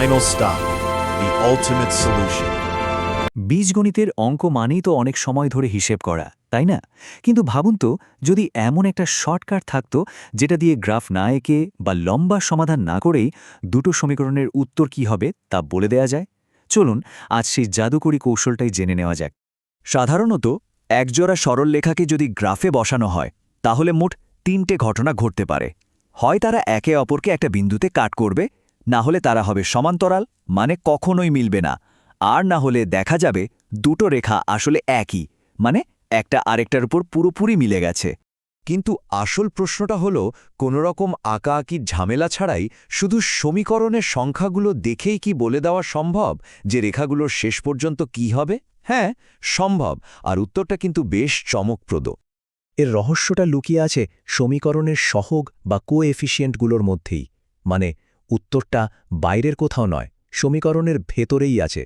final stop, the ultimate solution. বীজগণিতের অঙ্ক মানেই তো অনেক সময় ধরে হিসেব করা, তাই না? কিন্তু ভাবুন তো, যদি এমন একটা শর্টকাট থাকতো যেটা দিয়ে গ্রাফ না এঁকে বা লম্বা সমাধান না করেই দুটো সমীকরণের উত্তর কি হবে তা বলে দেয়া যায়। চলুন আজ সেই জাদুকরী কৌশলটাই জেনে নেওয়া যাক। সাধারণত একজোড়া সরলরেখাকে যদি গ্রাফে বসানো হয় তাহলে মোট 3টে ঘটনা ঘটতে পারে। হয় তারা একে অপরকে একটা বিন্দুতে কাট করবে, না হলে তারা হবে সমান্তরাল, মানে কখনোই মিলবে না, আর না হলে দেখা যাবে দুটো রেখা আসলে একই, মানে একটা আরেকটার উপর পুরোপুরি মিলে গেছে। কিন্তু আসল প্রশ্নটা হলো, কোনোরকম আঁকাআঁকির ঝামেলা ছাড়াই শুধু সমীকরণের সংখ্যাগুলো দেখেই কি বলে দেওয়া সম্ভব যে রেখাগুলোর শেষ পর্যন্ত কি হবে? হ্যাঁ, সম্ভব, আর উত্তরটা কিন্তু বেশ চমকপ্রদ। এর রহস্যটা লুকিয়ে আছে সমীকরণের সহগ বা কোএফিসিয়েন্টগুলোর মধ্যেই, মানে উত্তরটা বাইরের কোথাও নয়, সমীকরণের ভেতরেই আছে।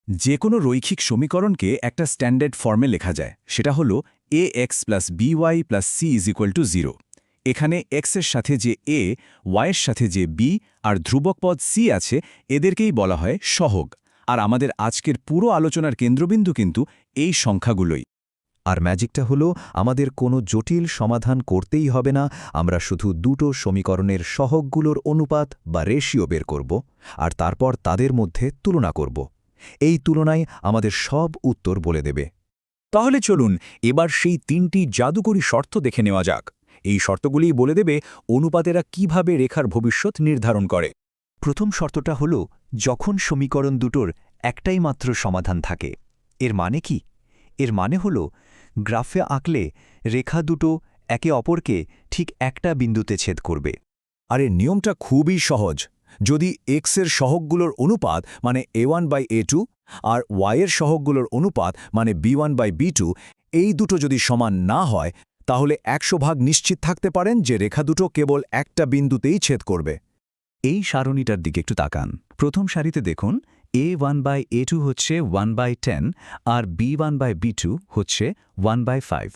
যে কোনো রৈখিক সমীকরণকে একটা স্ট্যান্ডার্ড ফর্মে লেখা যায়, সেটা হলো ax + by + c = 0। এখানে x এর সাথে যে a, y এর সাথে যে b আর ধ্রুবক পদ c আছে, এদেরকেই বলা হয় সহগ। আর আমাদের আজকের পুরো আলোচনার কেন্দ্রবিন্দু কিন্তু এই সংখ্যাগুলোই। আর ম্যাজিকটা হলো, আমাদের কোনো জটিল সমাধান করতেই হবে না, আমরা শুধু দুটো সমীকরণের সহগগুলোর অনুপাত বা রেশিও বের করব, আর তারপর তাদের মধ্যে তুলনা করব। এই তুলনায় আমাদের সব উত্তর বলে দেবে। তাহলে চলুন এবার সেই 3টি জাদুকরী শর্ত দেখে নেওয়া যাক। এই শর্তগুলিই বলে দেবে অনুপাতেরা কিভাবে রেখার ভবিষ্যৎ নির্ধারণ করে। প্রথম শর্তটা হলো, যখন সমীকরণ দুটোর একটাই মাত্র সমাধান থাকে। এর মানে কি? এর মানে হলো, গ্রাফে আঁকলে রেখা দুটো একে অপরকে ঠিক একটা বিন্দুতে ছেদ করবে। আর এর নিয়মটা খুবই সহজ। যদি x এর সহগগুলোর অনুপাত মানে a1/a2 আর y এর সহগগুলোর অনুপাত মানে b1/b2, এই দুটো যদি সমান না হয়, তাহলে 100% নিশ্চিত থাকতে পারেন যে রেখা দুটো কেবল একটা বিন্দুতেই ছেদ করবে। এই সারণীটার দিকে একটু তাকান। প্রথম সারিতে দেখুন, a1/a2 হচ্ছে 1/10 আর b1/b2 হচ্ছে 1/5।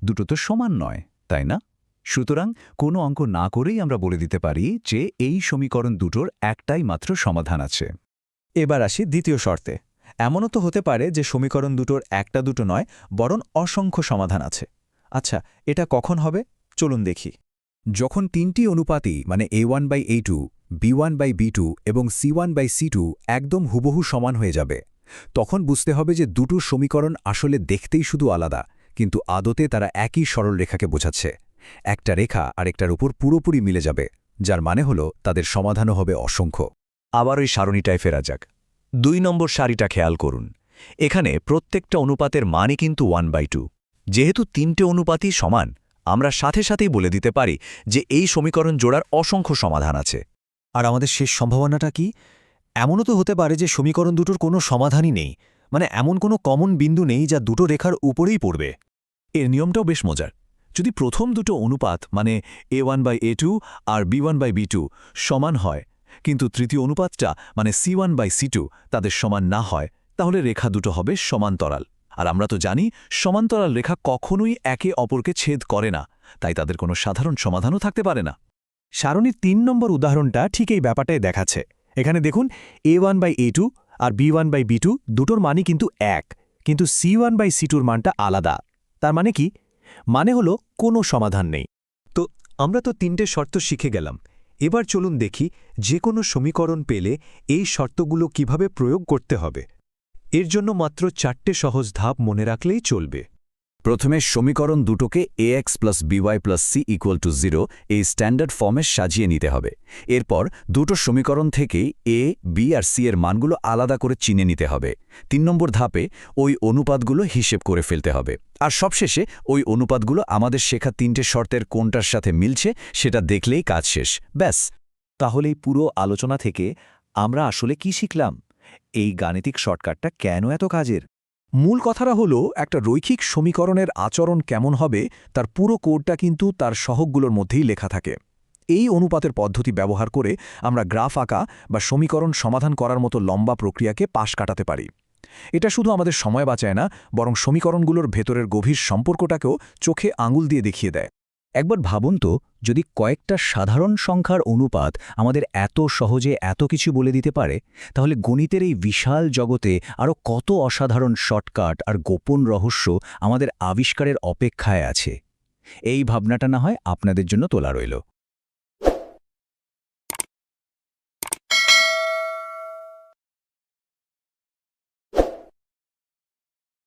দুটো তো সমান নয়, তাই না? সুতরাং কোনো অঙ্ক না করেই আমরা বলে দিতে পারি যে এই সমীকরণ দুটোর একটাই মাত্র সমাধান আছে। এবার আসি দ্বিতীয় শর্তে। এমনও তো হতে পারে যে সমীকরণ দুটোর একটা দুটো নয়, বরং অসংখ্য সমাধান আছে। আচ্ছা, এটা কখন হবে? চলুন দেখি। যখন 3টি অনুপাতই মানে a1/a2, b1/b2 এবং c1/c2 একদম হুবহু সমান হয়ে যাবে, তখন বুঝতে হবে যে দুটো সমীকরণ আসলে দেখতেই শুধু আলাদা, কিন্তু আদতে তারা একই সরল রেখাকে বোঝাচ্ছে। একটা রেখা আরেকটার উপর পুরোপুরি মিলে যাবে, যার মানে হলো তাদের সমাধানও হবে অসংখ্য। আবার ওই সারণীটায় ফেরা যাক। 2 নম্বর সারিটা খেয়াল করুন। এখানে প্রত্যেকটা অনুপাতের মানই কিন্তু 1/2। যেহেতু 3টে অনুপাতই সমান, আমরা সাথে সাথেই বলে দিতে পারি যে এই সমীকরণ জোড়ার অসংখ্য সমাধান আছে। আর আমাদের শেষ সম্ভাবনাটা কি? এমনও তো হতে পারে যে সমীকরণ দুটোর কোনো সমাধানই নেই, মানে এমন কোনো কমন বিন্দু নেই যা দুটো রেখার উপরেই পড়বে। এর নিয়মটাও বেশ মজার। যদি প্রথম দুটো অনুপাত মানে a1/a2 আর b1/b2 সমান হয়, কিন্তু তৃতীয় অনুপাতটা মানে c1/c2 তাদের সমান না হয়, তাহলে রেখা দুটো হবে সমান্তরাল। আর আমরা তো জানি সমান্তরাল রেখা কখনোই একে অপরকে ছেদ করে না, তাই তাদের কোনো সাধারণ সমাধানও থাকতে পারে না। সারণীর 3 নম্বর উদাহরণটা ঠিক এই ব্যাপারটাই দেখাচ্ছে। এখানে দেখুন, a1/a2 আর b1/b2 দুটোর মানই কিন্তু এক, কিন্তু c1/c2র মানটা আলাদা। তার মানে কি? মানে হলো কোনো সমাধান নেই। তো আমরা তো 3টে শর্ত শিখে গেলাম। এবার চলুন দেখি যে কোনো সমীকরণ পেলে এই শর্তগুলো কিভাবে প্রয়োগ করতে হবে। এর জন্য মাত্র 4টে সহজ ধাপ মনে রাখলেই চলবে। প্রথমে সমীকরণ দুটোকে ax + by + c = 0 এই স্ট্যান্ডার্ড ফর্মে সাজিয়ে নিতে হবে। এরপর দুটো সমীকরণ থেকেই a, b আর c এর মানগুলো আলাদা করে চিনে নিতে হবে। 3 নম্বর ধাপে ওই অনুপাতগুলো হিসেব করে ফেলতে হবে। আর সবশেষে ওই অনুপাতগুলো আমাদের শেখা 3টে শর্তের কোনটার সাথে মিলছে সেটা দেখলেই কাজ শেষ। ব্যাস। তাহলে এই পুরো আলোচনা থেকে আমরা আসলে কি শিখলাম? এই গাণিতিক শর্টকাটটা কেন এত কাজের? মূল কথাটা হলো, একটা রৈখিক সমীকরণের আচরণ কেমন হবে তার পুরো কোডটা কিন্তু তার সহগগুলোর মধ্যেই লেখা থাকে। এই অনুপাতের পদ্ধতি ব্যবহার করে আমরা গ্রাফ আঁকা বা সমীকরণ সমাধান করার মতো লম্বা প্রক্রিয়াকে পাশ কাটাতে পারি। এটা শুধু আমাদের সময় বাঁচায় না, বরং সমীকরণগুলোর ভেতরের গভীর সম্পর্কটাকেও চোখে আঙুল দিয়ে দেখিয়ে দেয়। একবার ভাবুন তো, যদি কয়েকটা সাধারণ সংখ্যার অনুপাত আমাদের এত সহজে এত কিছু বলে দিতে পারে, তাহলে গণিতের এই বিশাল জগতে আরও কত অসাধারণ শর্টকাট আর গোপন রহস্য আমাদের আবিষ্কারের অপেক্ষায় আছে। এই ভাবনাটা না হয় আপনাদের জন্য তোলা রইল।